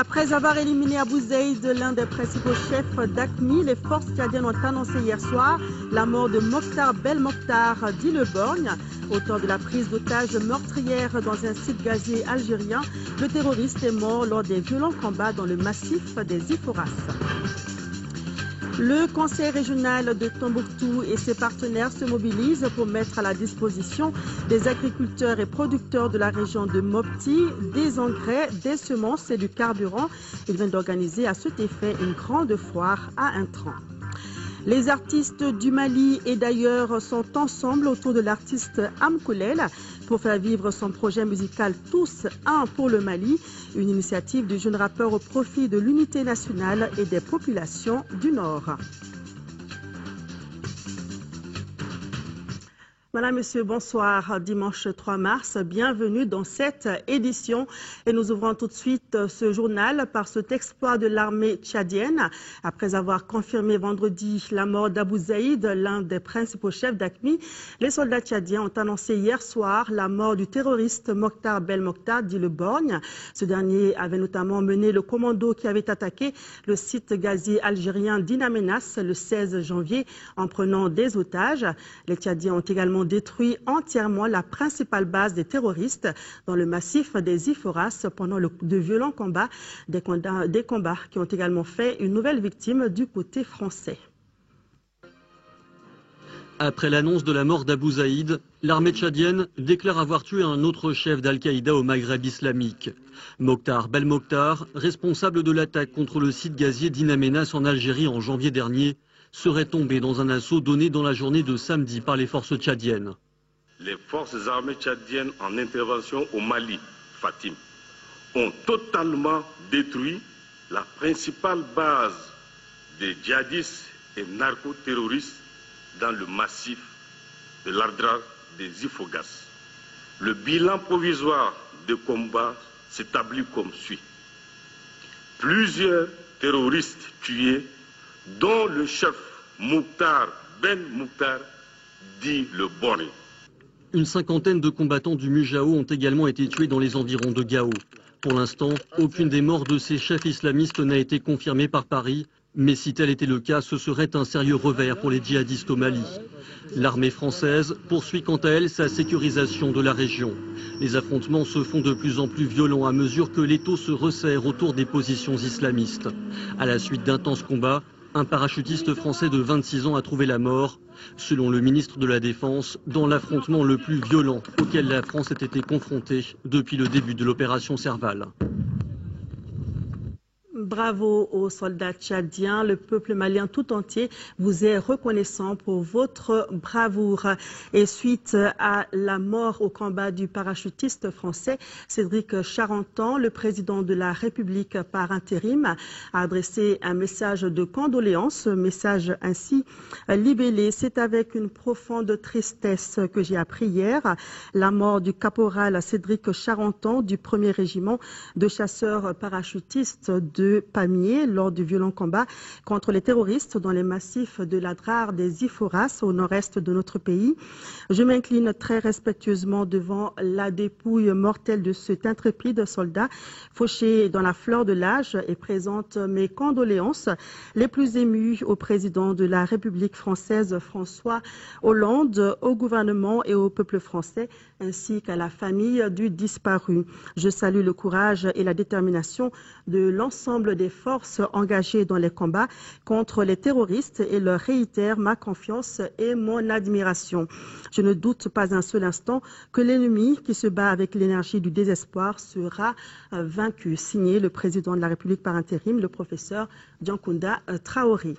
Après avoir éliminé Abou Zaïd, l'un des principaux chefs d'AQMI, les forces tchadiennes ont annoncé hier soir la mort de Mokhtar Belmokhtar, dit Le Borgne, auteur de la prise d'otages meurtrière dans un site gazier algérien. Le terroriste est mort lors des violents combats dans le massif des Iforas. Le conseil régional de Tombouctou et ses partenaires se mobilisent pour mettre à la disposition des agriculteurs et producteurs de la région de Mopti des engrais, des semences et du carburant. Ils viennent d'organiser à cet effet une grande foire à intrants. Les artistes du Mali et d'ailleurs sont ensemble autour de l'artiste Amkoulel pour faire vivre son projet musical Tous un pour le Mali, une initiative du jeune rappeur au profit de l'unité nationale et des populations du Nord. Madame, Monsieur, bonsoir. Dimanche 3 mars, bienvenue dans cette édition. Et nous ouvrons tout de suite ce journal par cet exploit de l'armée tchadienne. Après avoir confirmé vendredi la mort d'Abou Zaïd, l'un des principaux chefs d'AQMI, les soldats tchadiens ont annoncé hier soir la mort du terroriste Mokhtar Belmokhtar, dit Le Borgne. Ce dernier avait notamment mené le commando qui avait attaqué le site gazier algérien d'In Amenas le 16 janvier en prenant des otages. Les Tchadiens ont également détruit entièrement la principale base des terroristes dans le massif des Iforas pendant de violents combats, des combats qui ont également fait une nouvelle victime du côté français. Après l'annonce de la mort d'Abou Zaïd, l'armée tchadienne déclare avoir tué un autre chef d'Al-Qaïda au Maghreb islamique. Mokhtar Belmokhtar, responsable de l'attaque contre le site gazier d'In Amenas en Algérie en janvier dernier, serait tombé dans un assaut donné dans la journée de samedi par les forces tchadiennes. Les forces armées tchadiennes en intervention au Mali, Fatim, ont totalement détruit la principale base des djihadistes et narcoterroristes dans le massif de l'Ardra des Ifogas. Le bilan provisoire des combats s'établit comme suit. Plusieurs terroristes tués, dont le chef Mokhtar Belmokhtar, dit Le Borgne. Une cinquantaine de combattants du Mujao ont également été tués dans les environs de Gao. Pour l'instant, aucune des morts de ces chefs islamistes n'a été confirmée par Paris, mais si tel était le cas, ce serait un sérieux revers pour les djihadistes au Mali. L'armée française poursuit quant à elle sa sécurisation de la région. Les affrontements se font de plus en plus violents à mesure que l'étau se resserre autour des positions islamistes. À la suite d'intenses combats, un parachutiste français de 26 ans a trouvé la mort, selon le ministre de la Défense, dans l'affrontement le plus violent auquel la France ait été confrontée depuis le début de l'opération Serval. Bravo aux soldats tchadiens. Le peuple malien tout entier vous est reconnaissant pour votre bravoure. Et suite à la mort au combat du parachutiste français Cédric Charenton, le président de la République par intérim a adressé un message de condoléances, message ainsi libellé. C'est avec une profonde tristesse que j'ai appris hier la mort du caporal Cédric Charenton du 1er régiment de chasseurs parachutistes de Pamiers lors du violent combat contre les terroristes dans les massifs de l'Adrar des Iforas au nord-est de notre pays. Je m'incline très respectueusement devant la dépouille mortelle de cet intrépide soldat fauché dans la fleur de l'âge et présente mes condoléances les plus émues au président de la République française François Hollande, au gouvernement et au peuple français ainsi qu'à la famille du disparu. Je salue le courage et la détermination de l'ensemble des forces engagées dans les combats contre les terroristes et leur réitère ma confiance et mon admiration. Je ne doute pas un seul instant que l'ennemi qui se bat avec l'énergie du désespoir sera vaincu. Signé le président de la République par intérim, le professeur Diankounda Traoré.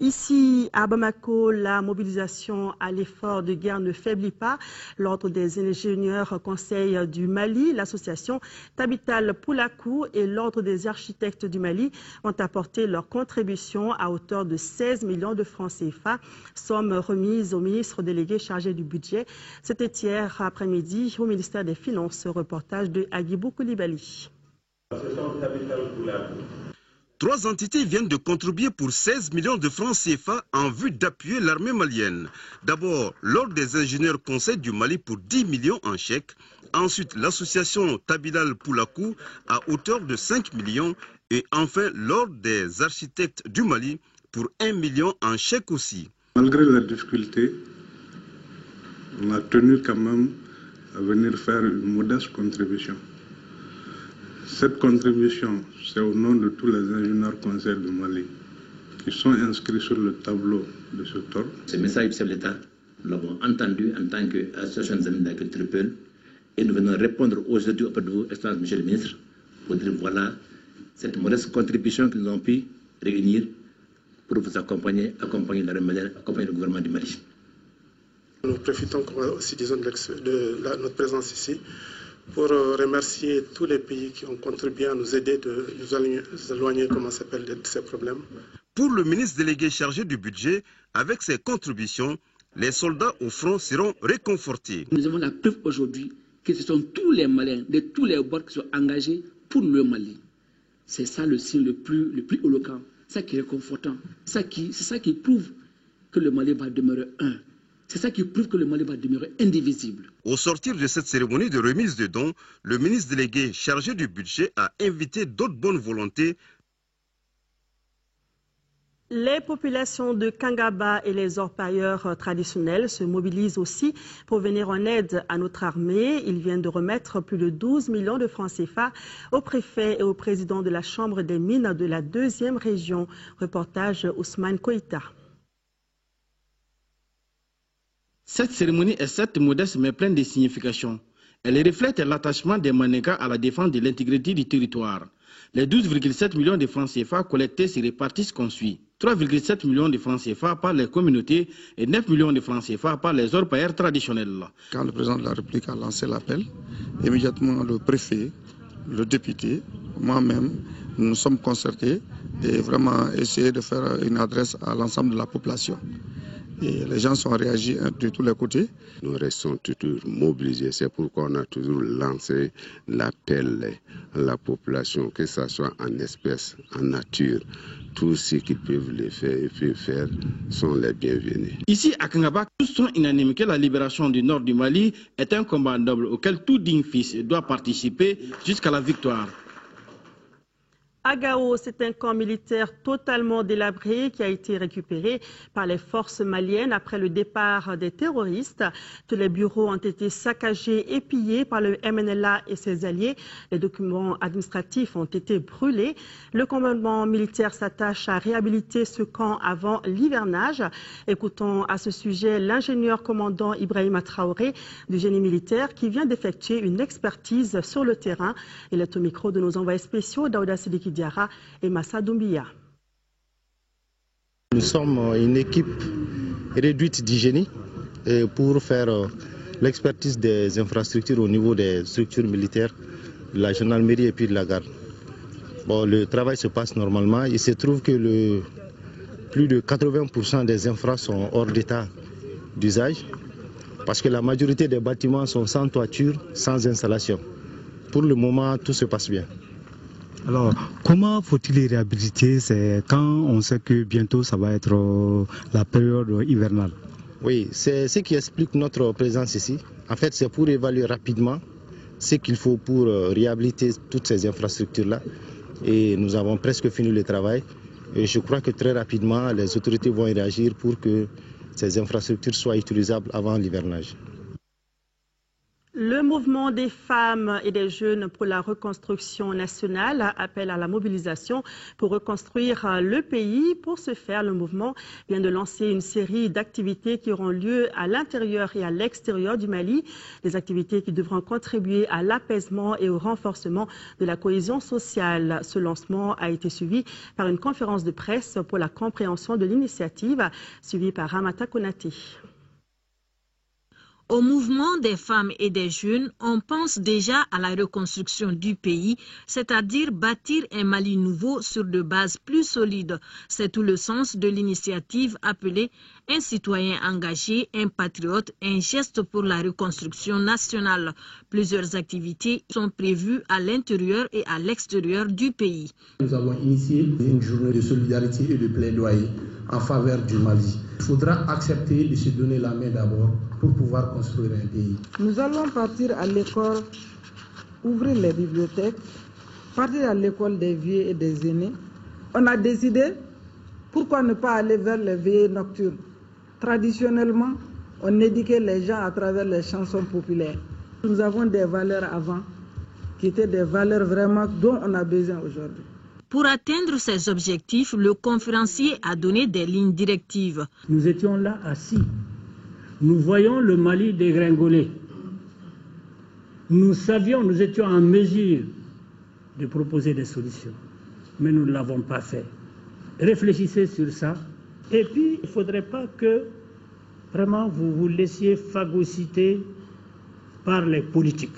Ici, à Bamako, la mobilisation à l'effort de guerre ne faiblit pas. L'Ordre des ingénieurs conseil du Mali, l'association Tabital Poulakou et l'Ordre des architectes du Mali ont apporté leur contribution à hauteur de 16 millions de francs CFA, somme remise au ministre délégué chargé du budget. C'était hier après-midi au ministère des Finances. Reportage de Agibou Koulibaly. 3 entités viennent de contribuer pour 16 millions de francs CFA en vue d'appuyer l'armée malienne. D'abord, l'Ordre des ingénieurs conseil du Mali pour 10 millions en chèques. Ensuite, l'association Tabilal Poulakou à hauteur de 5 millions. Et enfin, l'Ordre des architectes du Mali pour 1 million en chèque aussi. Malgré la difficulté, on a tenu quand même à venir faire une modeste contribution. Cette contribution, c'est au nom de tous les ingénieurs conseils du Mali qui sont inscrits sur le tableau de ce ordre. Ce message du chef de l'État, nous l'avons entendu en tant qu'association des amis d'agriculture Peul et nous venons répondre aujourd'hui auprès de vous, Excellence Monsieur le Ministre, pour dire voilà cette modeste contribution que nous avons pu réunir pour vous accompagner l'armée malienne, accompagner le gouvernement du Mali. Nous profitons aussi disons, de notre présence ici pour remercier tous les pays qui ont contribué à nous aider de nous éloigner comment s'appelle, de ces problèmes. Pour le ministre délégué chargé du budget, avec ses contributions, les soldats au front seront réconfortés. Nous avons la preuve aujourd'hui que ce sont tous les Maliens, de tous les bords qui sont engagés pour le Mali. C'est ça le signe le plus éloquent, ça qui est réconfortant, c'est ça qui prouve que le Mali va demeurer un. C'est ça qui prouve que le Mali va demeurer indivisible. Au sortir de cette cérémonie de remise de dons, le ministre délégué chargé du budget a invité d'autres bonnes volontés. Les populations de Kangaba et les orpailleurs traditionnels se mobilisent aussi pour venir en aide à notre armée. Ils viennent de remettre plus de 12 millions de francs CFA au préfet et au président de la Chambre des mines de la 2e région. Reportage Ousmane Koïta. Cette cérémonie est certes modeste mais pleine de signification. Elle reflète l'attachement des Manégas à la défense de l'intégrité du territoire. Les 12,7 millions de francs CFA collectés se répartissent comme suit. 3,7 millions de francs CFA par les communautés et 9 millions de francs CFA par les orpailleurs traditionnels. Quand le président de la République a lancé l'appel, immédiatement le préfet, le député, moi-même, nous nous sommes concertés et vraiment essayé de faire une adresse à l'ensemble de la population. Et les gens sont réagis de tous les côtés. Nous restons toujours mobilisés. C'est pourquoi on a toujours lancé l'appel à la population, que ce soit en espèces, en nature. Tous ceux qui peuvent le faire sont les bienvenus. Ici à Kangaba, tous sont unanimes que la libération du nord du Mali est un combat noble auquel tout digne fils doit participer jusqu'à la victoire. À Gao, c'est un camp militaire totalement délabré qui a été récupéré par les forces maliennes après le départ des terroristes. Tous les bureaux ont été saccagés et pillés par le MNLA et ses alliés. Les documents administratifs ont été brûlés. Le commandement militaire s'attache à réhabiliter ce camp avant l'hivernage. Écoutons à ce sujet l'ingénieur commandant Ibrahima Traoré du génie militaire qui vient d'effectuer une expertise sur le terrain. Il est au micro de nos envoyés spéciaux Daouda Sidiki Diara et Massa Doumbia. Nous sommes une équipe réduite du génie pour faire l'expertise des infrastructures au niveau des structures militaires, de la gendarmerie et puis de la garde. Bon, le travail se passe normalement. Il se trouve que plus de 80% des infras sont hors d'état d'usage parce que la majorité des bâtiments sont sans toiture, sans installation. Pour le moment, tout se passe bien. Alors, comment faut-il les réhabiliter? C'est quand on sait que bientôt ça va être la période hivernale? Oui, c'est ce qui explique notre présence ici. En fait, c'est pour évaluer rapidement ce qu'il faut pour réhabiliter toutes ces infrastructures-là. Et nous avons presque fini le travail. Et je crois que très rapidement, les autorités vont réagir pour que ces infrastructures soient utilisables avant l'hivernage. Le mouvement des femmes et des jeunes pour la reconstruction nationale appelle à la mobilisation pour reconstruire le pays. Pour ce faire, le mouvement vient de lancer une série d'activités qui auront lieu à l'intérieur et à l'extérieur du Mali. Des activités qui devront contribuer à l'apaisement et au renforcement de la cohésion sociale. Ce lancement a été suivi par une conférence de presse pour la compréhension de l'initiative, suivie par Ramata Konaté. Au mouvement des femmes et des jeunes, on pense déjà à la reconstruction du pays, c'est-à-dire bâtir un Mali nouveau sur de bases plus solides. C'est tout le sens de l'initiative appelée « Un citoyen engagé, un patriote, un geste pour la reconstruction nationale ». Plusieurs activités sont prévues à l'intérieur et à l'extérieur du pays. Nous avons initié une journée de solidarité et de plaidoyer en faveur du Mali. Il faudra accepter de se donner la main d'abord pour pouvoir construire un pays. Nous allons partir à l'école, ouvrir les bibliothèques, partir à l'école des vieux et des aînés. On a décidé, pourquoi ne pas aller vers les veillées nocturnes? Traditionnellement, on éduquait les gens à travers les chansons populaires. Nous avons des valeurs avant, qui étaient des valeurs vraiment dont on a besoin aujourd'hui. Pour atteindre ces objectifs, le conférencier a donné des lignes directives. Nous étions là assis. Nous voyons le Mali dégringoler. Nous étions en mesure de proposer des solutions, mais nous ne l'avons pas fait. Réfléchissez sur ça. Et puis, il ne faudrait pas que vraiment vous vous laissiez phagocyter par les politiques.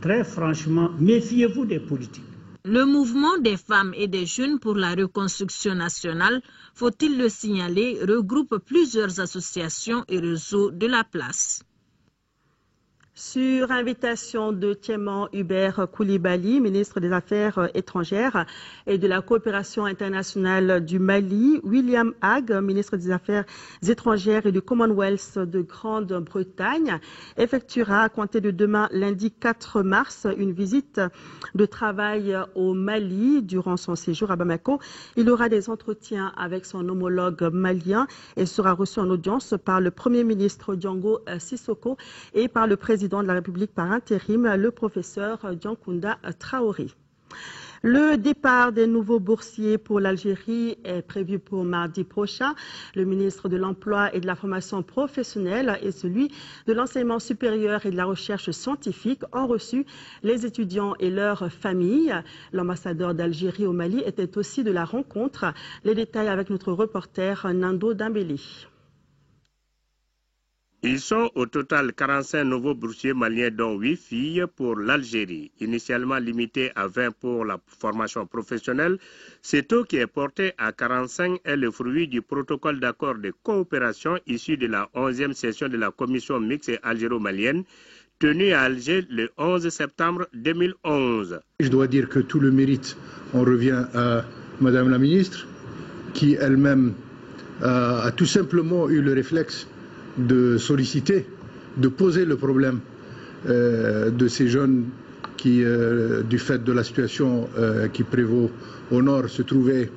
Très franchement, méfiez-vous des politiques. Le mouvement des femmes et des jeunes pour la reconstruction nationale, faut-il le signaler, regroupe plusieurs associations et réseaux de la place. Sur invitation de Tieman Hubert Koulibaly, ministre des Affaires étrangères et de la coopération internationale du Mali, William Hague, ministre des Affaires étrangères et du Commonwealth de Grande-Bretagne, effectuera à compter de demain, lundi 4 mars, une visite de travail au Mali. Durant son séjour à Bamako, il aura des entretiens avec son homologue malien et sera reçu en audience par le Premier ministre Diongo Sissoko et par le président de la République par intérim, le professeur Diankounda Traoré. Le départ des nouveaux boursiers pour l'Algérie est prévu pour mardi prochain. Le ministre de l'Emploi et de la Formation professionnelle et celui de l'Enseignement supérieur et de la Recherche scientifique ont reçu les étudiants et leurs familles. L'ambassadeur d'Algérie au Mali était aussi de la rencontre. Les détails avec notre reporter Nando Dambélé. Ils sont au total 45 nouveaux boursiers maliens, dont 8 filles pour l'Algérie. Initialement limité à 20 pour la formation professionnelle, ce taux qui est porté à 45 est le fruit du protocole d'accord de coopération issu de la 11e session de la commission mixte algéro-malienne tenue à Alger le 11 septembre 2011. Je dois dire que tout le mérite en revient à Madame la ministre, qui elle-même a tout simplement eu le réflexe de solliciter, de poser le problème de ces jeunes qui, du fait de la situation qui prévaut au nord, se trouvaient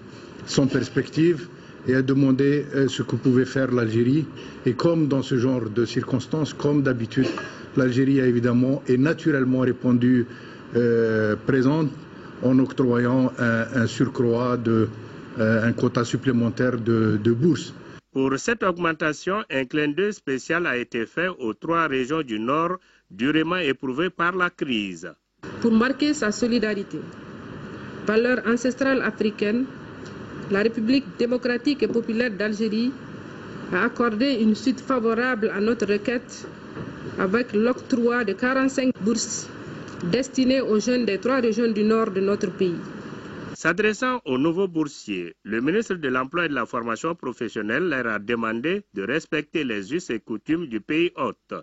sans perspective et a demandé ce que pouvait faire l'Algérie. Et comme dans ce genre de circonstances, comme d'habitude, l'Algérie a évidemment et naturellement répondu présente en octroyant un surcroît un quota supplémentaire de bourses. Pour cette augmentation, un clin d'œil spécial a été fait aux 3 régions du Nord durement éprouvées par la crise. Pour marquer sa solidarité, valeur ancestrale africaine, la République démocratique et populaire d'Algérie a accordé une suite favorable à notre requête avec l'octroi de 45 bourses destinées aux jeunes des 3 régions du Nord de notre pays. S'adressant aux nouveaux boursiers, le ministre de l'Emploi et de la Formation professionnelle leur a demandé de respecter les us et coutumes du pays hôte.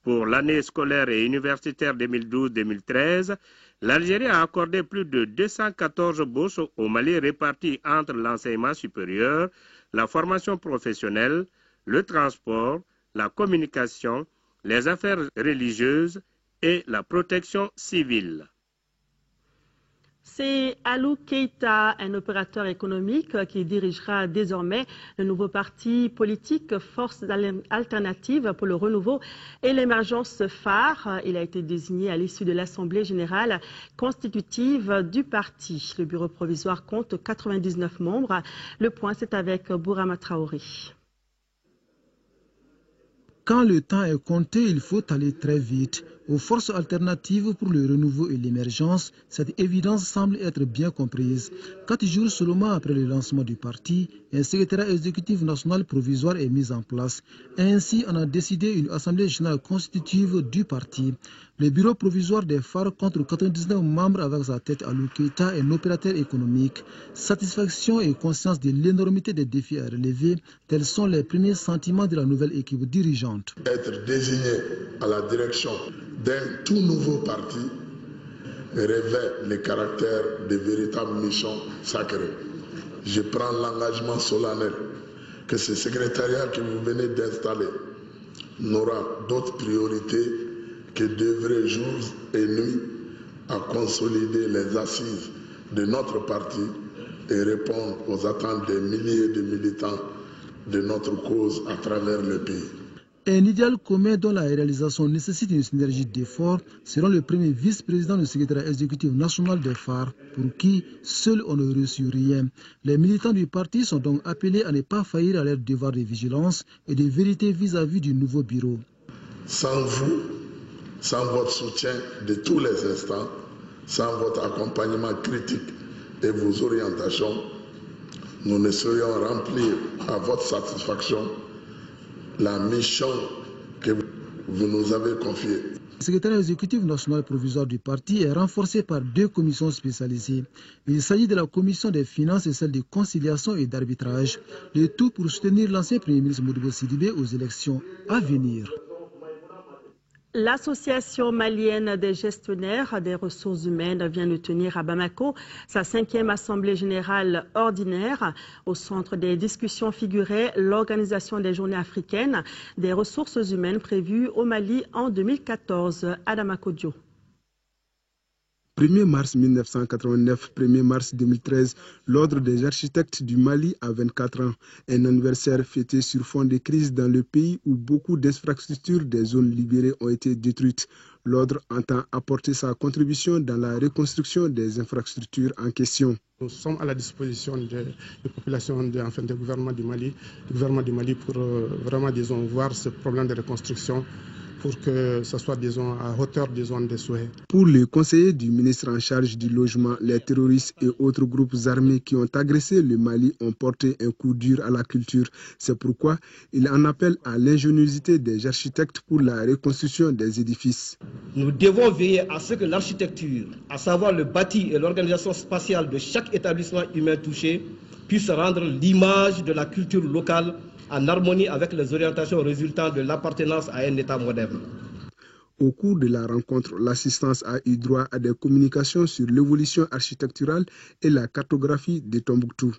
Pour l'année scolaire et universitaire 2012-2013, l'Algérie a accordé plus de 214 bourses au Mali réparties entre l'enseignement supérieur, la formation professionnelle, le transport, la communication, les affaires religieuses et la protection civile. C'est Alou Keïta, un opérateur économique qui dirigera désormais le nouveau parti politique Force alternative pour le renouveau et l'émergence phare. Il a été désigné à l'issue de l'Assemblée générale constitutive du parti. Le bureau provisoire compte 99 membres. Le point, c'est avec Bourama Traoré. Quand le temps est compté, il faut aller très vite. Aux forces alternatives pour le renouveau et l'émergence, cette évidence semble être bien comprise. 4 jours seulement après le lancement du parti, un secrétariat exécutif national provisoire est mis en place. Ainsi, on a décidé une assemblée générale constitutive du parti. Le bureau provisoire des phares compte 99 membres avec sa tête Alou Keïta, un opérateur économique. Satisfaction et conscience de l'énormité des défis à relever, tels sont les premiers sentiments de la nouvelle équipe dirigeante. Être désigné à la direction d'un tout nouveau parti révèle le caractère de véritable mission sacrée. je prends l'engagement solennel que ce secrétariat que vous venez d'installer n'aura d'autres priorités que d'œuvrer jour et nuit à consolider les assises de notre parti et répondre aux attentes des milliers de militants de notre cause à travers le pays. Un idéal commun dont la réalisation nécessite une synergie d'efforts selon le premier vice-président du secrétariat exécutif national des phares, pour qui seul on ne reçut rien. Les militants du parti sont donc appelés à ne pas faillir à leur devoir de vigilance et de vérité vis-à-vis du nouveau bureau. Sans vous, sans votre soutien de tous les instants, sans votre accompagnement critique et vos orientations, nous ne saurions remplir à votre satisfaction la mission que vous nous avez confiée. Le secrétariat exécutif national provisoire du parti est renforcé par 2 commissions spécialisées. Il s'agit de la commission des finances et celle de conciliation et d'arbitrage. Le tout pour soutenir l'ancien Premier ministre Modibo Sidibé aux élections à venir. L'Association malienne des gestionnaires des ressources humaines vient de tenir à Bamako sa 5e assemblée générale ordinaire. Au centre des discussions figurait l'organisation des journées africaines des ressources humaines prévues au Mali en 2014. Adama Kodjo. 1er mars 1989, 1er mars 2013, l'Ordre des architectes du Mali a 24 ans. Un anniversaire fêté sur fond de crise dans le pays où beaucoup d'infrastructures des zones libérées ont été détruites. L'Ordre entend apporter sa contribution dans la reconstruction des infrastructures en question. Nous sommes à la disposition des populations, du gouvernement du Mali pour vraiment, disons, voir ce problème de reconstruction, pour que ce soit, disons, à hauteur, disons, des souhaits. Pour les conseillers du ministre en charge du logement, les terroristes et autres groupes armés qui ont agressé le Mali ont porté un coup dur à la culture. C'est pourquoi il en appelle à l'ingéniosité des architectes pour la reconstruction des édifices. Nous devons veiller à ce que l'architecture, à savoir le bâti et l'organisation spatiale de chaque établissement humain touché, puisse rendre l'image de la culture locale en harmonie avec les orientations résultant de l'appartenance à un État moderne. Au cours de la rencontre, l'assistance a eu droit à des communications sur l'évolution architecturale et la cartographie de Tombouctou.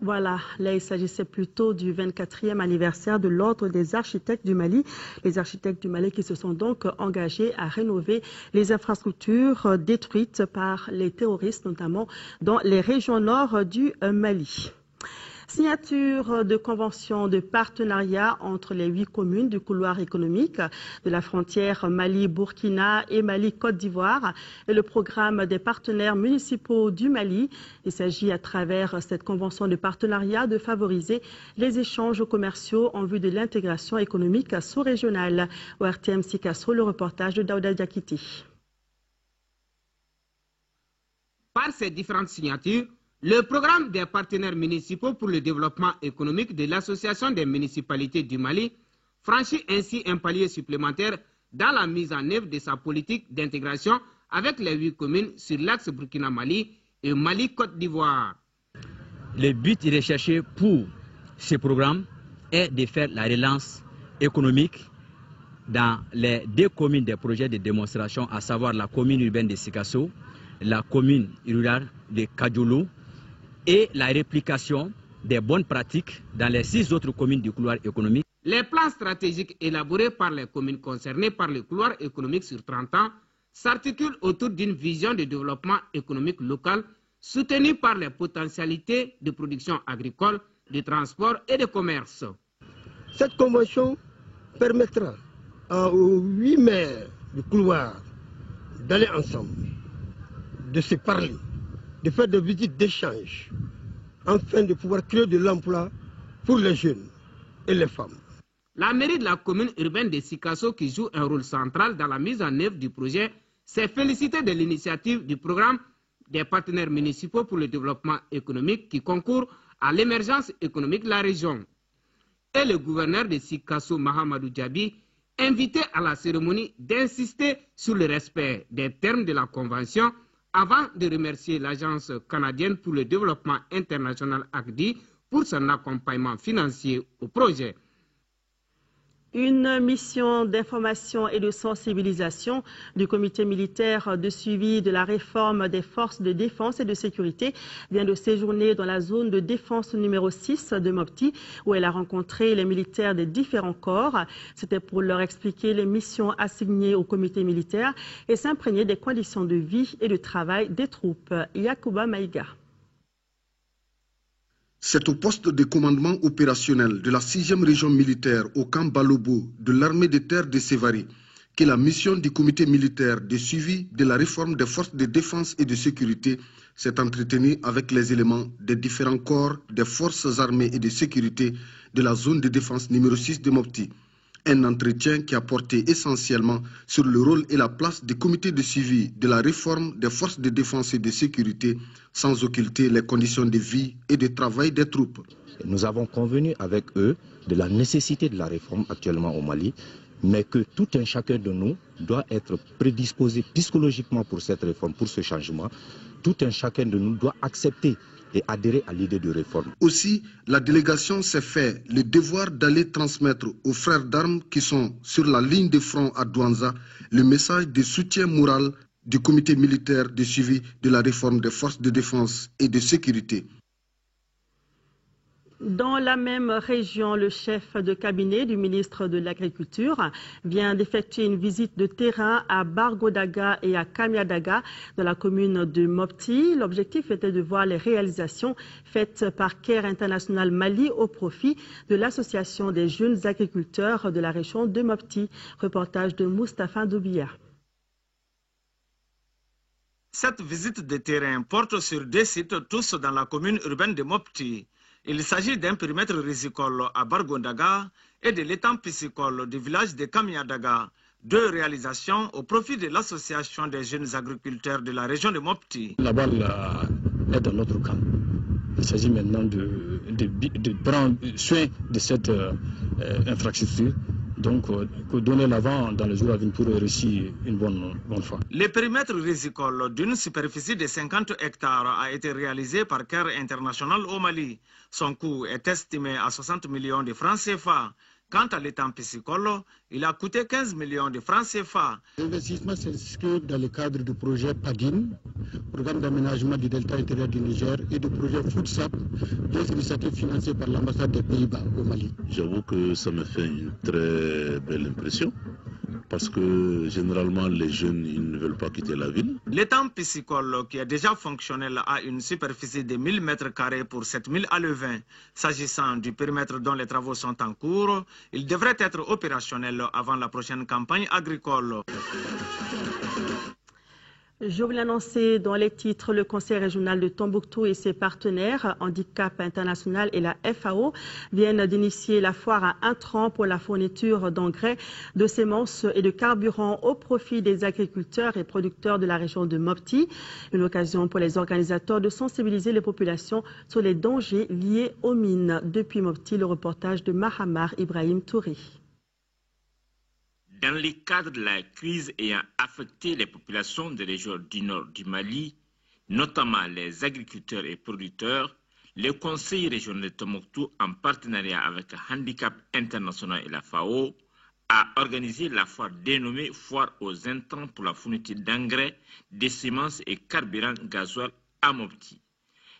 Voilà, là il s'agissait plutôt du 24e anniversaire de l'Ordre des architectes du Mali. Les architectes du Mali qui se sont donc engagés à rénover les infrastructures détruites par les terroristes, notamment dans les régions nord du Mali. Signature de convention de partenariat entre les 8 communes du couloir économique de la frontière Mali-Burkina et Mali-Côte d'Ivoire et le programme des partenaires municipaux du Mali. Il s'agit à travers cette convention de partenariat de favoriser les échanges commerciaux en vue de l'intégration économique sous-régionale. Au RTM Sikasso, le reportage de Daouda Diakiti. Par ces différentes signatures, le programme des partenaires municipaux pour le développement économique de l'Association des municipalités du Mali franchit ainsi un palier supplémentaire dans la mise en œuvre de sa politique d'intégration avec les 8 communes sur l'axe Burkina-Mali et Mali-Côte d'Ivoire. Le but recherché pour ce programme est de faire la relance économique dans les 2 communes des projets de démonstration, à savoir la commune urbaine de Sikasso, la commune rurale de Kadjoulou, et la réplication des bonnes pratiques dans les 6 autres communes du couloir économique. Les plans stratégiques élaborés par les communes concernées par le couloir économique sur 30 ans s'articulent autour d'une vision de développement économique local soutenue par les potentialités de production agricole, de transport et de commerce. Cette convention permettra aux 8 maires du couloir d'aller ensemble, de se parler, de faire des visites d'échange, afin de pouvoir créer de l'emploi pour les jeunes et les femmes. La mairie de la commune urbaine de Sikasso, qui joue un rôle central dans la mise en œuvre du projet, s'est félicitée de l'initiative du programme des partenaires municipaux pour le développement économique qui concourt à l'émergence économique de la région. Et le gouverneur de Sikasso, Mahamadou Djabi, invité à la cérémonie d'insister sur le respect des termes de la convention avant de remercier l'Agence canadienne pour le développement international ACDI pour son accompagnement financier au projet. Une mission d'information et de sensibilisation du comité militaire de suivi de la réforme des forces de défense et de sécurité vient de séjourner dans la zone de défense numéro 6 de Mopti, où elle a rencontré les militaires des différents corps. C'était pour leur expliquer les missions assignées au comité militaire et s'imprégner des conditions de vie et de travail des troupes. Yacouba Maïga. C'est au poste de commandement opérationnel de la 6e région militaire au camp Balobo de l'armée de terre de Sévari que la mission du comité militaire de suivi de la réforme des forces de défense et de sécurité s'est entretenue avec les éléments des différents corps des forces armées et de sécurité de la zone de défense numéro 6 de Mopti. Un entretien qui a porté essentiellement sur le rôle et la place du comité de suivi de la réforme des forces de défense et de sécurité, sans occulter les conditions de vie et de travail des troupes. Nous avons convenu avec eux de la nécessité de la réforme actuellement au Mali, mais que tout un chacun de nous doit être prédisposé psychologiquement pour cette réforme, pour ce changement. Tout un chacun de nous doit accepter et adhérer à l'idée de réforme. Aussi, la délégation s'est fait le devoir d'aller transmettre aux frères d'armes qui sont sur la ligne de front à Douanza le message de soutien moral du comité militaire de suivi de la réforme des forces de défense et de sécurité. Dans la même région, le chef de cabinet du ministre de l'Agriculture vient d'effectuer une visite de terrain à Bargodaga et à Kamiadaga dans la commune de Mopti. L'objectif était de voir les réalisations faites par CARE International Mali au profit de l'Association des jeunes agriculteurs de la région de Mopti. Reportage de Moustapha Doubia. Cette visite de terrain porte sur 2 sites, tous dans la commune urbaine de Mopti. Il s'agit d'un périmètre risicole à Bargondaga et de l'étang piscicole du village de Kamiadaga. 2 réalisations au profit de l'Association des jeunes agriculteurs de la région de Mopti. La balle est dans notre camp. Il s'agit maintenant de prendre soin de cette infrastructure. Donc, donner l'avant dans les jours à venir pour réussir une bonne fois. Le périmètre risicole d'une superficie de 50 hectares a été réalisé par CARE International au Mali. Son coût est estimé à 60 millions de francs CFA. Quant à l'étang piscicole, il a coûté 15 millions de francs CFA. L'investissement s'inscrit dans le cadre du projet PADIN, programme d'aménagement du delta intérieur du Niger, et du projet FOODSAP, deux initiatives financées par l'ambassade des Pays-Bas au Mali. J'avoue que ça me fait une très belle impression, parce que généralement les jeunes ils ne veulent pas quitter la ville. L'étang piscicole, qui est déjà fonctionnel, a une superficie de 1000 m² pour 7000 alevins. S'agissant du périmètre dont les travaux sont en cours, il devrait être opérationnel avant la prochaine campagne agricole. Je vous l'annonçais dans les titres, le Conseil régional de Tombouctou et ses partenaires, Handicap International et la FAO, viennent d'initier la foire à intrants pour la fourniture d'engrais, de semences et de carburant au profit des agriculteurs et producteurs de la région de Mopti. Une occasion pour les organisateurs de sensibiliser les populations sur les dangers liés aux mines. Depuis Mopti, le reportage de Mahamar Ibrahim Touré. Dans le cadre de la crise ayant affecté les populations des régions du nord du Mali, notamment les agriculteurs et producteurs, le Conseil régional de Tombouctou, en partenariat avec Handicap International et la FAO, a organisé la foire dénommée Foire aux intrants pour la fourniture d'engrais, de semences et carburant gasoil à Mopti.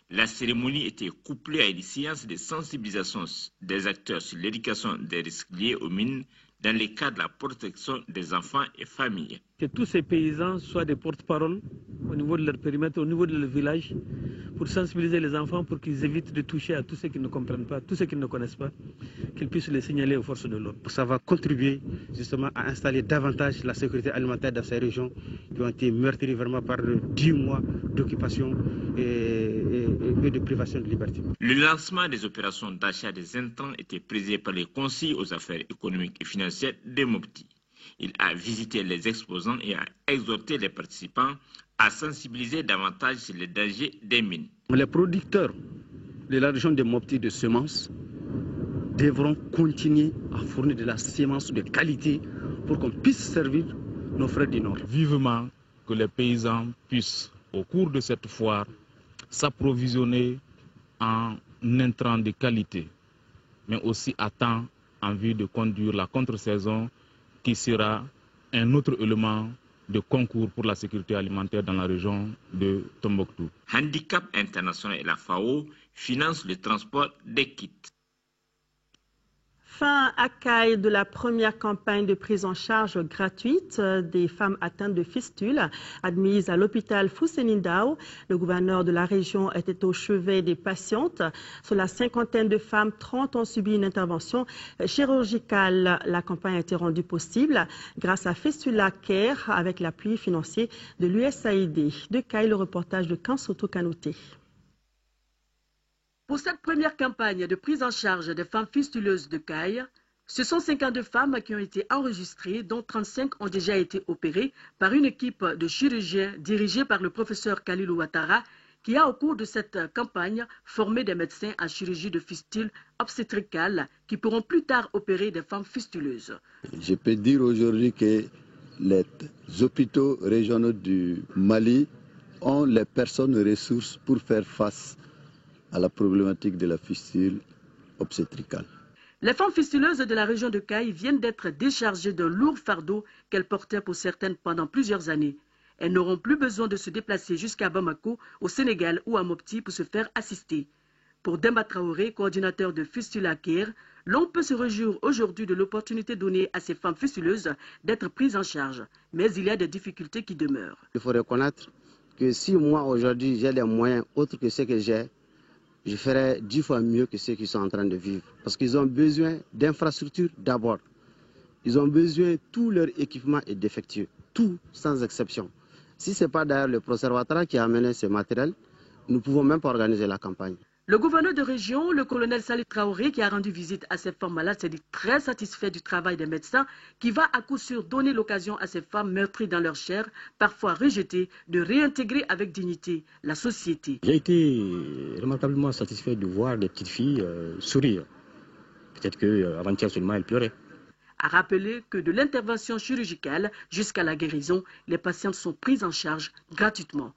La cérémonie était couplée à une séance de sensibilisation des acteurs sur l'éducation des risques liés aux mines dans le cadre de la protection des enfants et familles. Que tous ces paysans soient des porte-parole au niveau de leur périmètre, au niveau de leur village, pour sensibiliser les enfants, pour qu'ils évitent de toucher à tous ceux qui ne comprennent pas, tous ceux qui ne connaissent pas, qu'ils puissent les signaler aux forces de l'ordre. Ça va contribuer justement à installer davantage la sécurité alimentaire dans ces régions qui ont été meurtries vraiment par 10 mois d'occupation et de privation de liberté. Le lancement des opérations d'achat des intrants était présidé par le Conseil aux affaires économiques et financières de Mopti. Il a visité les exposants et a exhorté les participants à sensibiliser davantage sur les dangers des mines. Les producteurs de la région de Mopti de semences devront continuer à fournir de la semence de qualité pour qu'on puisse servir nos frères du Nord. Vivement que les paysans puissent, au cours de cette foire, s'approvisionner en intrants de qualité, mais aussi à temps en vue de conduire la contre-saison qui sera un autre élément de concours pour la sécurité alimentaire dans la région de Tombouctou. Handicap International et la FAO financent le transport des kits. Fin à Caille de la première campagne de prise en charge gratuite des femmes atteintes de fistules admises à l'hôpital Fousseni-Ndao. Le gouverneur de la région était au chevet des patientes. Sur la cinquantaine de femmes, 30 ont subi une intervention chirurgicale. La campagne a été rendue possible grâce à Fistula Care avec l'appui financier de l'USAID. De Caille, le reportage de Kansoto Kanouté. Pour cette première campagne de prise en charge des femmes fistuleuses de Caille, ce sont 52 femmes qui ont été enregistrées, dont 35 ont déjà été opérées par une équipe de chirurgiens dirigée par le professeur Kalilou Ouattara, qui a au cours de cette campagne formé des médecins en chirurgie de fistule obstétricale qui pourront plus tard opérer des femmes fistuleuses. Je peux dire aujourd'hui que les hôpitaux régionaux du Mali ont les personnes ressources pour faire face à la problématique de la fistule obstétricale. Les femmes fistuleuses de la région de Caille viennent d'être déchargées d'un lourd fardeau qu'elles portaient pour certaines pendant plusieurs années. Elles n'auront plus besoin de se déplacer jusqu'à Bamako, au Sénégal ou à Mopti pour se faire assister. Pour Demba Traoré, coordinateur de Fistula Care, l'on peut se réjouir aujourd'hui de l'opportunité donnée à ces femmes fistuleuses d'être prises en charge. Mais il y a des difficultés qui demeurent. Il faut reconnaître que si moi aujourd'hui j'ai des moyens autres que ceux que j'ai, je ferai 10 fois mieux que ceux qui sont en train de vivre. Parce qu'ils ont besoin d'infrastructures d'abord. Ils ont besoin, tout leur équipement est défectueux. Tout, sans exception. Si ce n'est pas d'ailleurs le professeur Ouattara qui a amené ce matériel, nous ne pouvons même pas organiser la campagne. Le gouverneur de région, le colonel Salih Traoré, qui a rendu visite à ces femmes malades, s'est dit très satisfait du travail des médecins qui va à coup sûr donner l'occasion à ces femmes meurtries dans leur chair, parfois rejetées, de réintégrer avec dignité la société. J'ai été remarquablement satisfait de voir des petites filles sourire. Peut-être qu'avant-hier seulement elles pleuraient. A rappeler que de l'intervention chirurgicale jusqu'à la guérison, les patientes sont prises en charge gratuitement.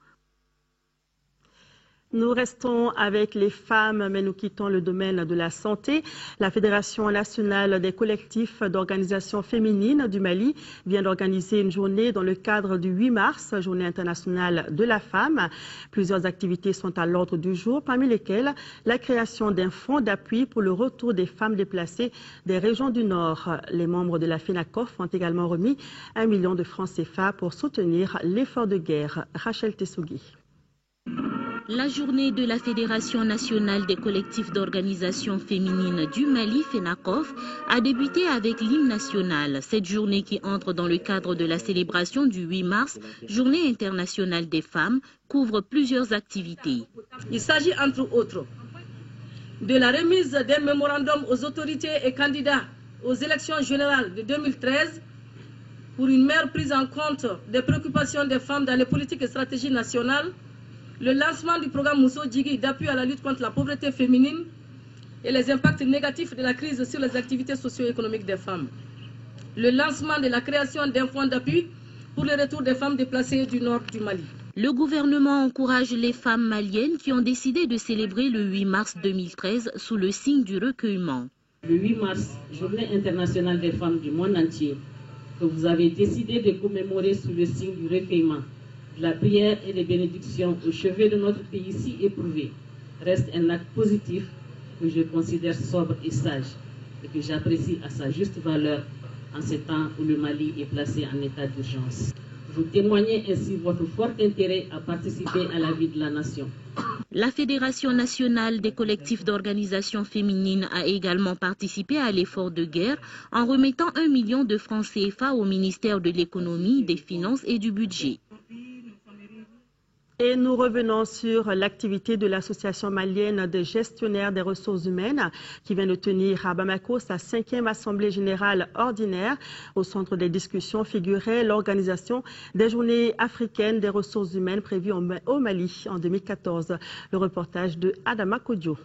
Nous restons avec les femmes, mais nous quittons le domaine de la santé. La Fédération nationale des collectifs d'organisations féminines du Mali vient d'organiser une journée dans le cadre du 8 mars, journée internationale de la femme. Plusieurs activités sont à l'ordre du jour, parmi lesquelles la création d'un fonds d'appui pour le retour des femmes déplacées des régions du Nord. Les membres de la FENACOF ont également remis 1 million de francs CFA pour soutenir l'effort de guerre. Rachel Tessougui. La journée de la Fédération nationale des collectifs d'organisations féminines du Mali, FENACOF, a débuté avec l'hymne national. Cette journée qui entre dans le cadre de la célébration du 8 mars, journée internationale des femmes, couvre plusieurs activités. Il s'agit entre autres de la remise d'un mémorandum aux autorités et candidats aux élections générales de 2013 pour une meilleure prise en compte des préoccupations des femmes dans les politiques et stratégies nationales, le lancement du programme Mousso Djigui d'appui à la lutte contre la pauvreté féminine et les impacts négatifs de la crise sur les activités socio-économiques des femmes. Le lancement de la création d'un fonds d'appui pour le retour des femmes déplacées du nord du Mali. Le gouvernement encourage les femmes maliennes qui ont décidé de célébrer le 8 mars 2013 sous le signe du recueillement. Le 8 mars, journée internationale des femmes du monde entier, que vous avez décidé de commémorer sous le signe du recueillement, la prière et les bénédictions au chevet de notre pays si éprouvé reste un acte positif que je considère sobre et sage et que j'apprécie à sa juste valeur en ces temps où le Mali est placé en état d'urgence. Vous témoignez ainsi votre fort intérêt à participer à la vie de la nation. La Fédération nationale des collectifs d'organisations féminines a également participé à l'effort de guerre en remettant 1 million de francs CFA au ministère de l'économie, des finances et du budget. Et nous revenons sur l'activité de l'Association malienne des gestionnaires des ressources humaines qui vient de tenir à Bamako sa 5e Assemblée générale ordinaire. Au centre des discussions figurait l'organisation des Journées africaines des ressources humaines prévues au Mali en 2014. Le reportage de Adama Kodjo.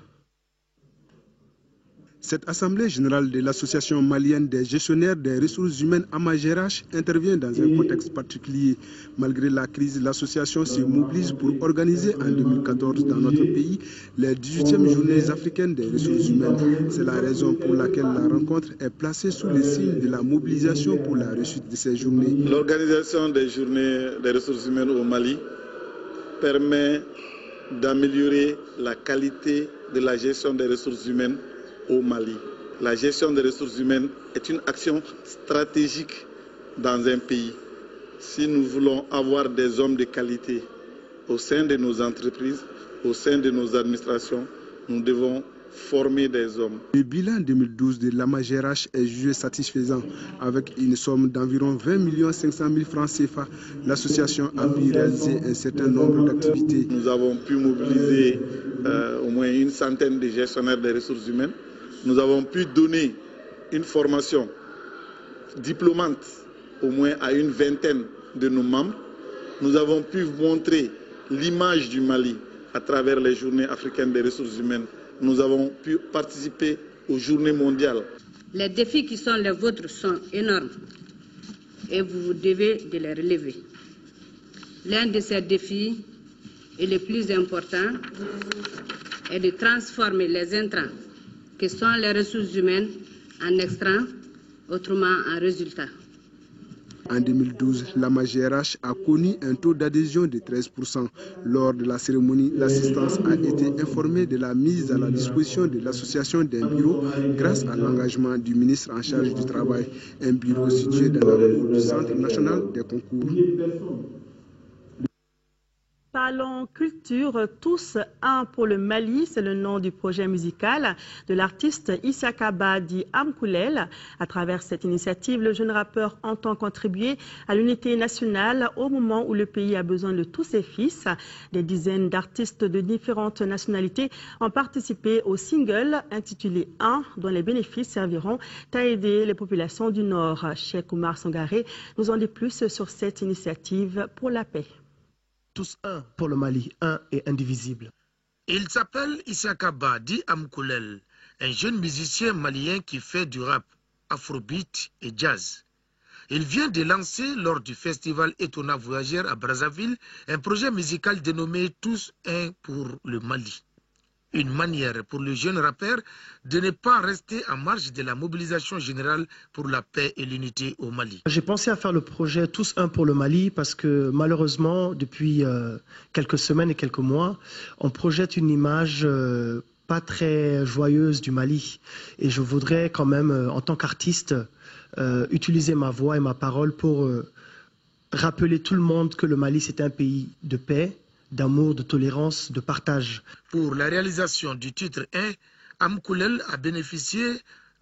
Cette assemblée générale de l'association malienne des gestionnaires des ressources humaines AMAGERACH intervient dans un contexte particulier. Malgré la crise, l'association se mobilise pour organiser en 2014 dans notre pays les 18e journées africaines des ressources humaines. C'est la raison pour laquelle la rencontre est placée sous le signe de la mobilisation pour la réussite de ces journées. L'organisation des journées des ressources humaines au Mali permet d'améliorer la qualité de la gestion des ressources humaines au Mali. La gestion des ressources humaines est une action stratégique dans un pays. Si nous voulons avoir des hommes de qualité au sein de nos entreprises, au sein de nos administrations, nous devons former des hommes. Le bilan 2012 de l'AMAGERACH est jugé satisfaisant. Avec une somme d'environ 20 500 000 francs CFA, l'association a pu réaliser un certain nombre d'activités. Nous avons pu mobiliser au moins une centaine de gestionnaires des ressources humaines. Nous avons pu donner une formation diplômante au moins à une vingtaine de nos membres. Nous avons pu montrer l'image du Mali à travers les journées africaines des ressources humaines. Nous avons pu participer aux journées mondiales. Les défis qui sont les vôtres sont énormes et vous devez de les relever. L'un de ces défis, et le plus important, est de transformer les intrants que sont les ressources humaines en extrants, autrement en résultats. En 2012, l'AMAGERACH a connu un taux d'adhésion de 13%. Lors de la cérémonie, l'assistance a été informée de la mise à la disposition de l'association d'un bureau grâce à l'engagement du ministre en charge du travail. Un bureau situé dans la cour du Centre national des concours. Parlons culture, tous un pour le Mali, c'est le nom du projet musical de l'artiste Issaka Ba dit Amkoulel. À travers cette initiative, le jeune rappeur entend contribuer à l'unité nationale au moment où le pays a besoin de tous ses fils. Des dizaines d'artistes de différentes nationalités ont participé au single intitulé 1, dont les bénéfices serviront à aider les populations du Nord. Cheikh Oumar Sangaré nous en dit plus sur cette initiative pour la paix. Tous un pour le Mali, un et indivisible. Il s'appelle Issaka Ba dit Amkoulel, un jeune musicien malien qui fait du rap, afrobeat et jazz. Il vient de lancer lors du festival Etona Voyageur à Brazzaville un projet musical dénommé Tous un pour le Mali. Une manière pour le jeune rappeur de ne pas rester en marge de la mobilisation générale pour la paix et l'unité au Mali. J'ai pensé à faire le projet Tous un pour le Mali parce que malheureusement, depuis quelques semaines et quelques mois, on projette une image pas très joyeuse du Mali. Et je voudrais quand même, en tant qu'artiste, utiliser ma voix et ma parole pour rappeler tout le monde que le Mali, c'est un pays de paix, d'amour, de tolérance, de partage. Pour la réalisation du titre 1, Amkoulel a bénéficié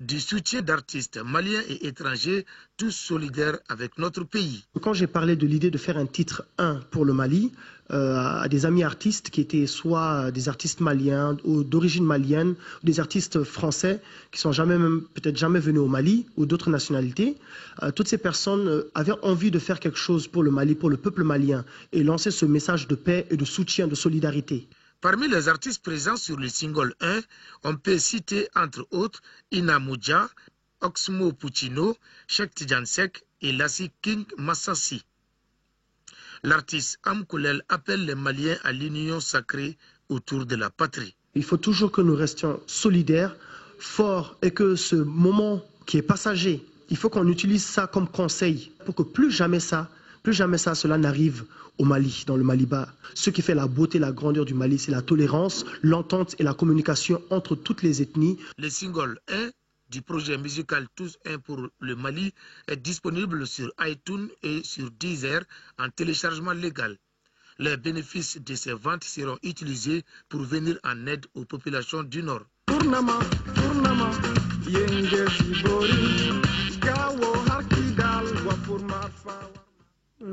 du soutien d'artistes maliens et étrangers, tous solidaires avec notre pays. Quand j'ai parlé de l'idée de faire un titre 1 pour le Mali, à des amis artistes qui étaient soit des artistes maliens ou d'origine malienne, ou des artistes français qui sont peut-être jamais venus au Mali ou d'autres nationalités, toutes ces personnes avaient envie de faire quelque chose pour le Mali, pour le peuple malien, et lancer ce message de paix et de soutien, de solidarité. Parmi les artistes présents sur le single 1, on peut citer entre autres Ina Moudja, Oxmo Puccino, Cheikh Tidjansek et Lassi King Massassi. L'artiste Amkoulel appelle les Maliens à l'union sacrée autour de la patrie. Il faut toujours que nous restions solidaires, forts, et que ce moment qui est passager, il faut qu'on utilise ça comme conseil pour que plus jamais cela n'arrive au Mali, dans le Mali-Bas. Ce qui fait la beauté, la grandeur du Mali, c'est la tolérance, l'entente et la communication entre toutes les ethnies. Le single 1 du projet musical Tous un pour le Mali est disponible sur iTunes et sur Deezer en téléchargement légal. Les bénéfices de ces ventes seront utilisés pour venir en aide aux populations du Nord.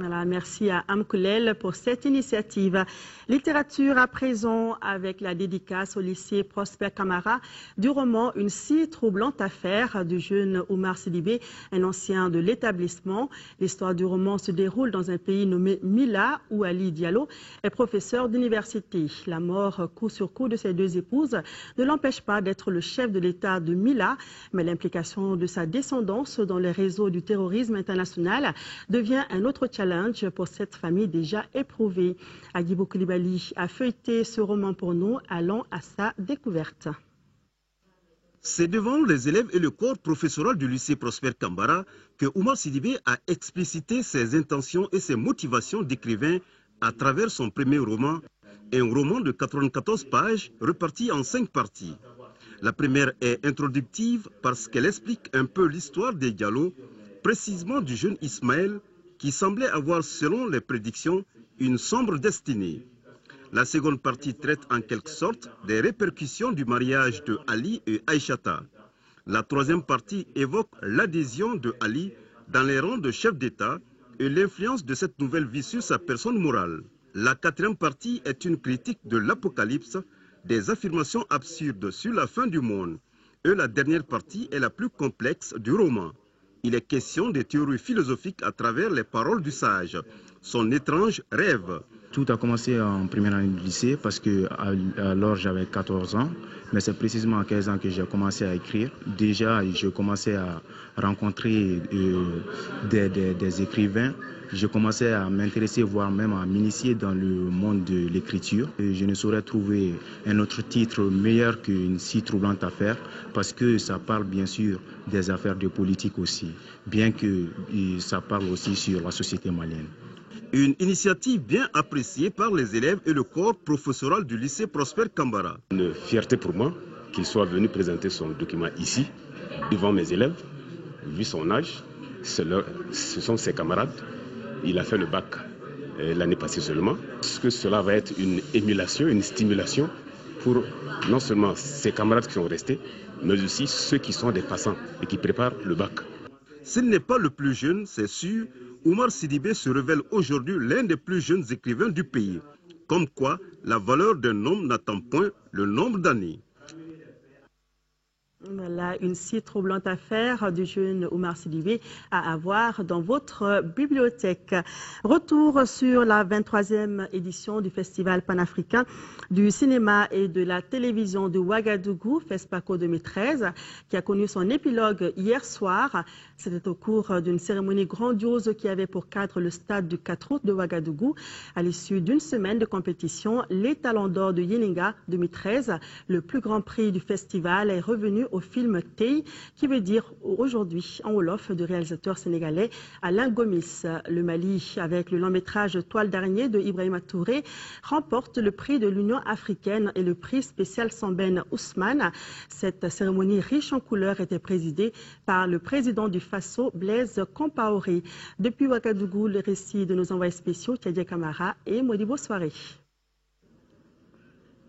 Voilà, merci à Amkoulel pour cette initiative. Littérature à présent avec la dédicace au lycée Prosper Camara du roman Une si troublante affaire du jeune Oumar Sidibé, un ancien de l'établissement. L'histoire du roman se déroule dans un pays nommé Mila où Ali Diallo est professeur d'université. La mort coup sur coup de ses deux épouses ne l'empêche pas d'être le chef de l'État de Mila, mais l'implication de sa descendance dans les réseaux du terrorisme international devient un autre challenge pour cette famille déjà éprouvée. Agibou Koulibaly a feuilleté ce roman pour nous, allons à sa découverte. C'est devant les élèves et le corps professoral du lycée Prosper Camara que Oumar Sidibé a explicité ses intentions et ses motivations d'écrivain à travers son premier roman, un roman de 94 pages réparti en 5 parties. La première est introductive parce qu'elle explique un peu l'histoire des Diallo, précisément du jeune Ismaël, qui semblait avoir, selon les prédictions, une sombre destinée. La seconde partie traite en quelque sorte des répercussions du mariage de Ali et Aïchata. La troisième partie évoque l'adhésion de Ali dans les rangs de chef d'État et l'influence de cette nouvelle vie sur sa personne morale. La quatrième partie est une critique de l'Apocalypse, des affirmations absurdes sur la fin du monde. Et la dernière partie est la plus complexe du roman. Il est question des théories philosophiques à travers les paroles du sage, son étrange rêve. Tout a commencé en première année du lycée parce que alors j'avais 14 ans, mais c'est précisément à 15 ans que j'ai commencé à écrire. Déjà, je commençais à rencontrer des écrivains. Je commençais à m'intéresser, voire même à m'initier dans le monde de l'écriture. Je ne saurais trouver un autre titre meilleur qu'Une si troublante affaire, parce que ça parle bien sûr des affaires de politique aussi, bien que ça parle aussi sur la société malienne. Une initiative bien appréciée par les élèves et le corps professoral du lycée Prosper Camara. Une fierté pour moi qu'il soit venu présenter son document ici, devant mes élèves, vu son âge, ce sont ses camarades. Il a fait le bac l'année passée seulement. Est-ce que cela va être une émulation, une stimulation pour non seulement ses camarades qui sont restés, mais aussi ceux qui sont des passants et qui préparent le bac? S'il n'est pas le plus jeune, c'est sûr, Oumar Sidibé se révèle aujourd'hui l'un des plus jeunes écrivains du pays. Comme quoi, la valeur d'un homme n'attend point le nombre d'années. Voilà une si troublante affaire du jeune Oumar Sidibé à avoir dans votre bibliothèque. Retour sur la 23e édition du Festival panafricain du cinéma et de la télévision de Ouagadougou, FESPACO 2013, qui a connu son épilogue hier soir. C'était au cours d'une cérémonie grandiose qui avait pour cadre le stade du 4 août de Ouagadougou. À l'issue d'une semaine de compétition, les Talents d'Or de Yeninga 2013, le plus grand prix du festival, est revenu au film Tei, qui veut dire aujourd'hui en wolof du réalisateur sénégalais Alain Gomis. Le Mali, avec le long métrage Toile d'araignée de Ibrahima Touré, remporte le prix de l'Union africaine et le prix spécial Samben Ousmane. Cette cérémonie riche en couleurs était présidée par le président du Faso, Blaise Compaoré. Depuis Ouagadougou, le récit de nos envoyés spéciaux, Tchadja Kamara et Modibo Soirée.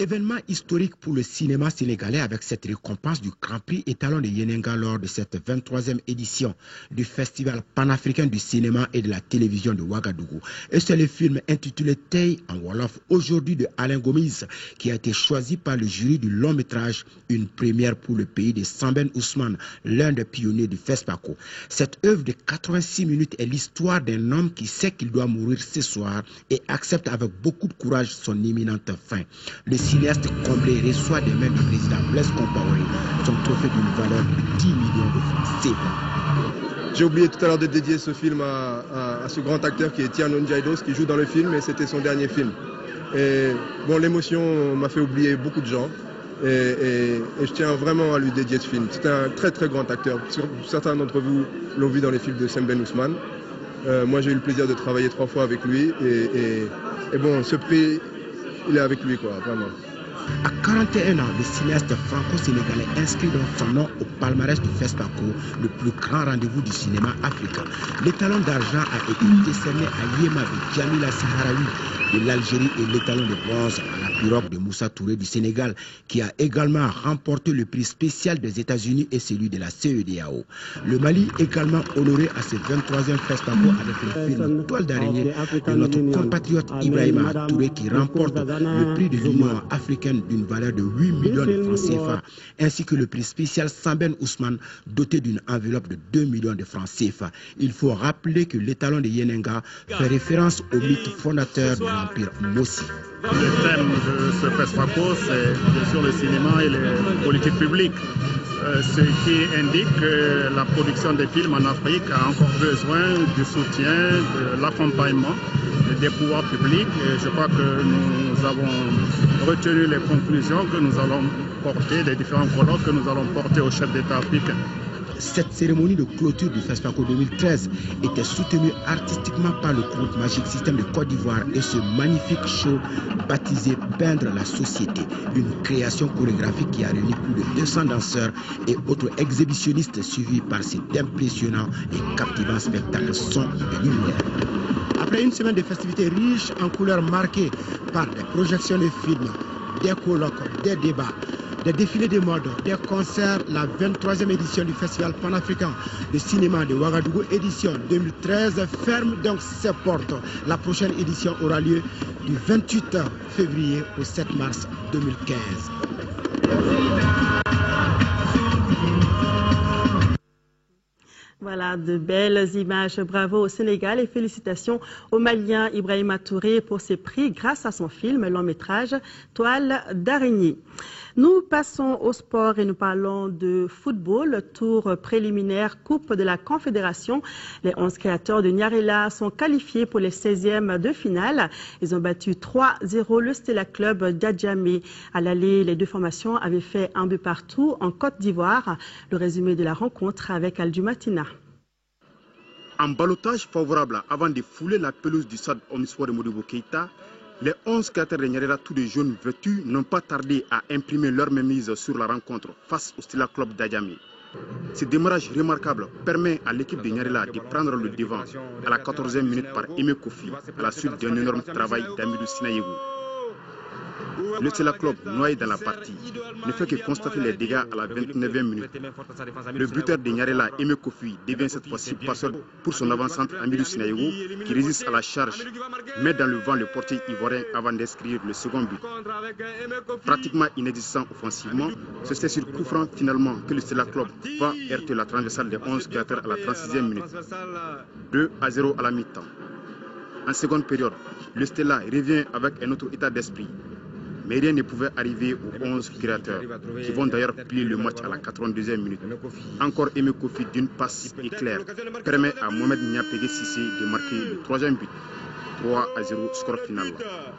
Événement historique pour le cinéma sénégalais avec cette récompense du Grand Prix étalon de Yeninga lors de cette 23e édition du Festival panafricain du cinéma et de la télévision de Ouagadougou. Et c'est le film intitulé Tei en Wolof aujourd'hui de Alain Gomis qui a été choisi par le jury du long métrage, une première pour le pays de Samben Ousmane, l'un des pionniers du FESPACO. Cette œuvre de 86 minutes est l'histoire d'un homme qui sait qu'il doit mourir ce soir et accepte avec beaucoup de courage son imminente fin. Le cinéaste comblé reçoit des mains du président Blaise Compaoré son trophée d'une valeur de 10 millions de francs CFA. J'ai oublié tout à l'heure de dédier ce film à ce grand acteur qui est Tiano Ndjaidos, qui joue dans le film, et c'était son dernier film. Et bon, l'émotion m'a fait oublier beaucoup de gens, et je tiens vraiment à lui dédier ce film. C'est un très très grand acteur. Certains d'entre vous l'ont vu dans les films de Samben Ousmane. Moi j'ai eu le plaisir de travailler 3 fois avec lui, et bon, ce prix, il est avec lui, quoi, vraiment. À 41 ans, le cinéaste franco-sénégalais inscrit donc son nom au palmarès du FESPACO, le plus grand rendez-vous du cinéma africain. L'étalon d'argent a été décerné à Yema de Djamila Saharawi de l'Algérie et l'étalon de bronze à la pirogue de Moussa Touré du Sénégal, qui a également remporté le prix spécial des États-Unis et celui de la CEDEAO. Le Mali également honoré à ses 23e FESPACO avec le film Toile d'araignée de notre compatriote Ibrahima Touré, qui remporte le prix de l'Union africaine d'une valeur de 8 millions de francs CFA, ainsi que le prix spécial Samben Ousmane doté d'une enveloppe de 2 millions de francs CFA. Il faut rappeler que l'étalon de Yenenga fait référence au mythe fondateur de l'Empire Mossi. Le thème de ce FESPACO, c'est bien sûr le cinéma et les politiques publiques. Ce qui indique que la production des films en Afrique a encore besoin du soutien, de l'accompagnement des pouvoirs publics. Et je crois que nous avons retenu les conclusions que nous allons porter, des différents colloques que nous allons porter aux chefs d'État africains. Cette cérémonie de clôture du FESPACO 2013 était soutenue artistiquement par le groupe Magic System de Côte d'Ivoire et ce magnifique show baptisé Peindre la société, une création chorégraphique qui a réuni plus de 200 danseurs et autres exhibitionnistes suivis par cet impressionnant et captivant spectacle son et lumière. Après une semaine de festivités riches en couleurs marquées par des projections de films, des colloques, des débats, des défilés de mode, des concerts, la 23e édition du Festival panafricain de cinéma de Ouagadougou, édition 2013, ferme donc ses portes. La prochaine édition aura lieu du 28 février au 7 mars 2015. Voilà, de belles images. Bravo au Sénégal et félicitations au Malien Ibrahima Touré pour ses prix grâce à son film long métrage Toile d'araignée. Nous passons au sport et nous parlons de football. Tour préliminaire Coupe de la Confédération. Les 11 créateurs de Nyarela sont qualifiés pour les 16e de finale. Ils ont battu 3-0 le Stella Club d'Adjamé. À l'aller, les deux formations avaient fait un but partout en Côte d'Ivoire. Le résumé de la rencontre avec Aldumatina. En ballottage favorable avant de fouler la pelouse du stade Omisfor de Modibo Keïta, les 11 créateurs de Nyarela, tous des jeunes vêtus, n'ont pas tardé à imprimer leur mainmise sur la rencontre face au Stella Club d'Adjamé. Ce démarrage remarquable permet à l'équipe de Nyarela de prendre le devant à la 14e minute par Aimé Kofi, à la suite d'un énorme travail d'Amidou Sinaïgou. Le Stella Club, noyé dans la partie, ne fait que constater les dégâts à la 29e minute. Le buteur de Nyarela, Aimé Kofi, devient cette fois-ci passeur pour son avant-centre Amidou Sinaïgou, qui résiste à la charge, met dans le vent le portier ivoirien avant d'inscrire le second but. Pratiquement inexistant offensivement, c'est sur coup franc finalement que le Stella Club va heurter la transversale des 11 créateurs à la 36e minute. 2-0 à la mi-temps. En seconde période, le Stella revient avec un autre état d'esprit. Mais rien ne pouvait arriver aux 11 créateurs, qui vont d'ailleurs plier le match à la 82e minute. Encore Aimé Kofi d'une passe éclair permet à Mohamed Niapégué Sissé de marquer le 3e but. 3-0 score final.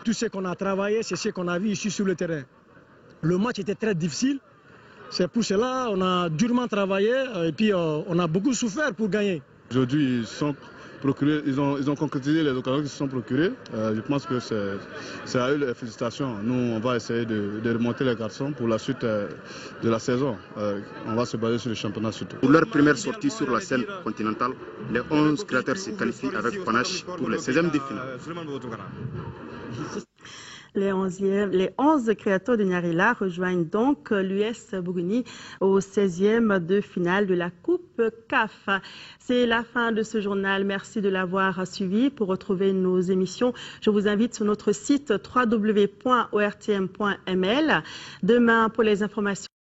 Tout ce qu'on a travaillé, c'est ce qu'on a vu ici sur le terrain. Le match était très difficile. C'est pour cela qu'on a durement travaillé et puis on a beaucoup souffert pour gagner. Aujourd'hui, ils ont concrétisé les occasions qui se sont procurées. Je pense que c'est à eux les félicitations. Nous, on va essayer de remonter les garçons pour la suite de la saison. On va se baser sur le championnat surtout. Pour leur première sortie sur la scène continentale, les 11 créateurs se qualifient avec panache pour les 16e de finale. Les 11 créateurs de Nyarela rejoignent donc l'US Bougouni au 16e de finale de la Coupe CAF. C'est la fin de ce journal. Merci de l'avoir suivi. Pour retrouver nos émissions, je vous invite sur notre site www.ortm.ml. Demain, pour les informations